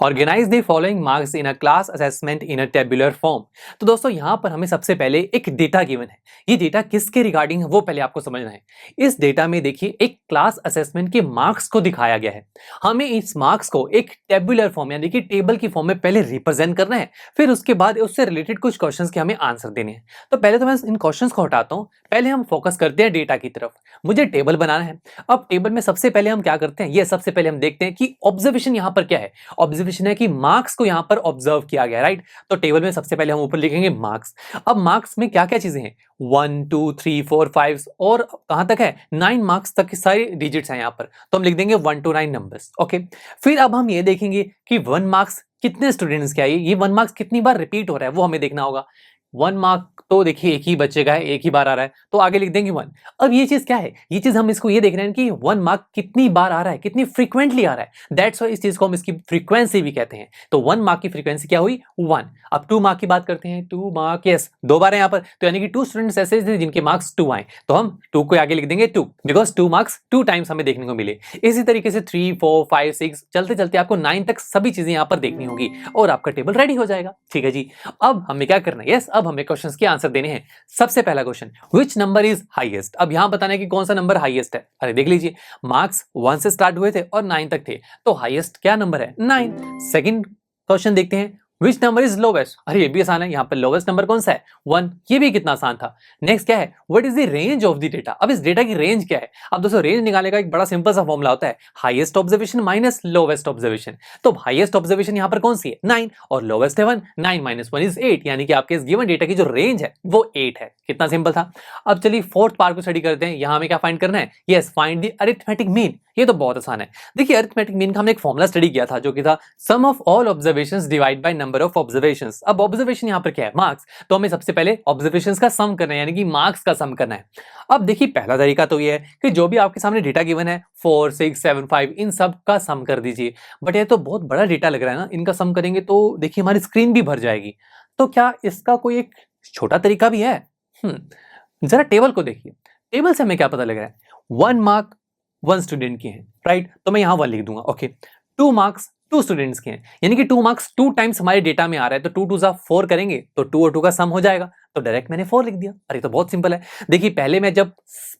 Organise the following marks in a class assessment in a tabular form. तो दोस्तों यहाँ पर हमें सबसे पहले एक डेटा गिवन है। ये डेटा किसके रिगार्डिंग है वो पहले आपको समझना है। इस डेटा में देखिए एक क्लास असेसमेंट के मार्क्स को दिखाया गया है। हमें इस मार्क्स को एक टेबुलर फॉर्म यानी कि टेबल की फॉर्म में पहले रिप्रेजेंट करना है, फिर उसके बाद उससे रिलेटेड कुछ क्वेश्चंस के हमें आंसर देने हैं। तो पहले तो मैं इन क्वेश्चंस को हटाता हूँ, पहले हम फोकस करते हैं डेटा की तरफ। मुझे टेबल बनाना है। अब टेबल में सबसे पहले हम क्या करते हैं, ये सबसे पहले हम देखते हैं कि ऑब्जर्वेशन यहाँ पर क्या है। ऑब्जर्वेशन है कि मार्क्स को यहां पर ऑब्जर्व किया गया, राइट। तो टेबल में सबसे पहले हम ऊपर लिखेंगे मार्क्स। अब मार्क्स में क्या क्या चीजें हैं, 1 2 3 4 5 और कहां तक है 9 मार्क्स तक की सारी डिजिट्स हैं यहां पर। तो हम लिख देंगे 1 to 9 नंबर्स। ओके, फिर अब हम ये देखेंगे कि 1 मार्क्स कितने स्टूडेंट्स के आए, ये 1 मार्क्स कितनी बार रिपीट हो रहा है वो हमें देखना होगा। 1 मार्क तो देखिए एक ही बच्चे का है, एक ही बार आ रहा है, तो आगे लिख देंगे 1। अब ये चीज क्या है, ये चीज हम इसको ये देख रहे हैं कि 1 मार्क कितनी बार आ रहा है, कितनी फ्रीक्वेंटली आ रहा है। दैट्स व्हाई इस चीज को हम इसकी फ्रीक्वेंसी भी कहते हैं। तो 1 मार्क की फ्रीक्वेंसी क्या हुई 1। अब 2 मार्क की बात करते हैं। 2 मार्क, यस, 2 बार है यहाँ पर, तो यानी कि 2 स्टूडेंट्स ऐसे थे जिनके मार्क्स 2 आए, तो हम 2 को आगे लिख देंगे 2, बिकॉज 2 मार्क्स 2 टाइम्स हमें देखने को मिले। इसी तरीके से 3 4 5 6 चलते चलते आपको 9 तक सभी चीजें यहाँ पर देखनी होगी और आपका टेबल रेडी हो जाएगा। ठीक है जी। अब हमें क्या करना है, यस, अब हमें क्वेश्चंस के आंसर देने हैं। सबसे पहला question, which number is highest. अब यहां बताना है कि कौन सा नंबर हाईएस्ट है। अरे देख लीजिए, मार्क्स 1 से स्टार्ट हुए थे और 9 तक थे, तो हाईएस्ट क्या नंबर है 9। सेकंड क्वेश्चन देखते हैं, विच नंबर इज लोवेस्ट। अरे ये भी आसान है, यहां पर लोवेस्ट नंबर कौन सा है 1। ये भी कितना आसान था। नेक्स्ट क्या है, what is the range of the data. अब इस डेटा की रेंज क्या है। अब दोस्तों रेंज निकालने का एक बड़ा सिंपल सा फॉर्मूला होता है, highest observation minus lowest observation. तो हाईएस्ट ऑब्जर्वेशन यहां पर कौन सी है 9 और लोवेस्ट है 1, 9 माइनस 1 इज 8, यानी कि आपके इस गिवन डेटा की जो रेंज है वो 8 है। कितना सिंपल था। अब चलिए फोर्थ पार्ट को स्टडी करते हैं। यहां हमें क्या फाइंड करना है, yes, find the arithmetic mean. ये तो बहुत आसान है। देखिए अरिथमेटिक मीन का हमने एक फॉर्मूला स्टडी किया था जो कि था sum of all observations divide by number of observations. अब ऑब्जर्वेशन यहां पर क्या है मार्क्स, तो हमें सबसे पहले ऑब्जर्वेशंस का सम करना है, यानी कि मार्क्स का सम करना है। अब देखिए पहला तरीका तो ये है कि जो भी आपके सामने डेटा गिवन है 4 6 7 5 इन सब का सम कर दीजिए। बट ये तो बहुत बड़ा डेटा लग रहा है ना, इनका सम करेंगे तो देखिए हमारी स्क्रीन भी भर जाएगी। तो क्या इसका कोई एक छोटा तरीका भी है। जरा टेबल को देखिए, टेबल से हमें क्या पता लग रहा है, 1 मार्क 1 स्टूडेंट के हैं, राइट, तो मैं यहां 1 लिख दूंगा। ओके, 2 मार्क्स 2 स्टूडेंट्स के हैं, यानी कि 2 मार्क्स 2 टाइम्स हमारे डेटा में आ रहा है, तो 2 2 जा 4 करेंगे तो 2 और 2 का सम हो जाएगा, तो डायरेक्ट मैंने 4 लिख दिया। अरे तो बहुत सिंपल है। देखिए पहले मैं जब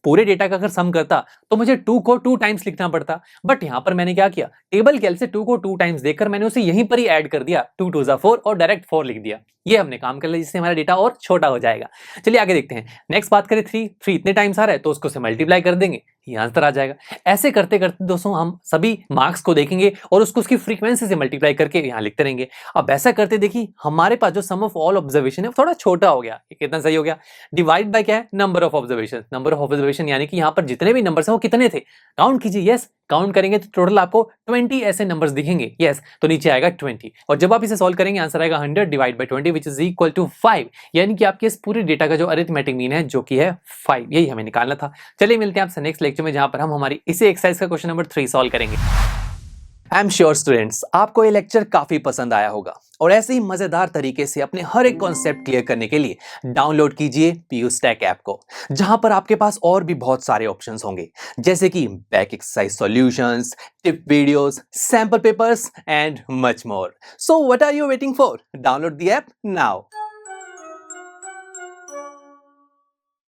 पूरे डेटा का अगर सम करता तो मुझे 2 को 2 टाइम्स लिखना पड़ता, बट यहां पर मैंने क्या किया, टेबल कैल से 2 को 2 टाइम्स देखकर मैंने उसे यहीं पर ही ऐड कर दिया, 2 2 जा 4 और डायरेक्ट 4 लिख दिया। ये हमने काम कर लिया, जिससे हमारा डेटा और छोटा हो जाएगा। चलिए आगे देखते हैं। नेक्स्ट बात करें 3 इतने टाइम्स आ रहा है तो उसको से मल्टीप्लाई कर देंगे, ये आंसर आ जाएगा। ऐसे करते करते दोस्तों हम सभी मार्क्स को देखेंगे और उसको उसकी फ्रीक्वेंसी से मल्टीप्लाई करके यहाँ लिखते रहेंगे। अब ऐसा करते देखिए हमारे पास जो सम ऑफ ऑल ऑब्जर्वेशन है थोड़ा छोटा हो गया। कितना सही हो गया, डिवाइड बाय क्या है number of observation. Number of observation यानी कि यहाँ पर जितने भी नंबर्स हैं वो कितने थे, काउंट कीजिए। यस, काउंट करेंगे तो टोटल आपको 20 ऐसे नंबर्स दिखेंगे। यस, तो नीचे आएगा 20 और जब आप इसे सॉल्व करेंगे आंसर आएगा 100 divide by 20 which is equal to 5, यानी कि आपके इस पूरे डेटा का जो अरिथमेटिक मीन है जो कि है 5, यही हमें निकालना था। चलिए मिलते हैं आपसे नेक्स्ट लेक्चर में, जहां पर हम हमारी इसी एक्सरसाइज का क्वेश्चन नंबर 3 सॉल्व करेंगे। आई एम श्योर स्टूडेंट्स आपको ये लेक्चर काफी पसंद आया होगा और ऐसे ही मजेदार तरीके से अपने हर एक कॉन्सेप्ट क्लियर करने के लिए डाउनलोड कीजिए पीयू स्टैक ऐप को, जहां पर आपके पास और भी बहुत सारे ऑप्शंस होंगे, जैसे कि back exercise solutions, tip videos, sample papers and much more. So what are you waiting for, download the app now.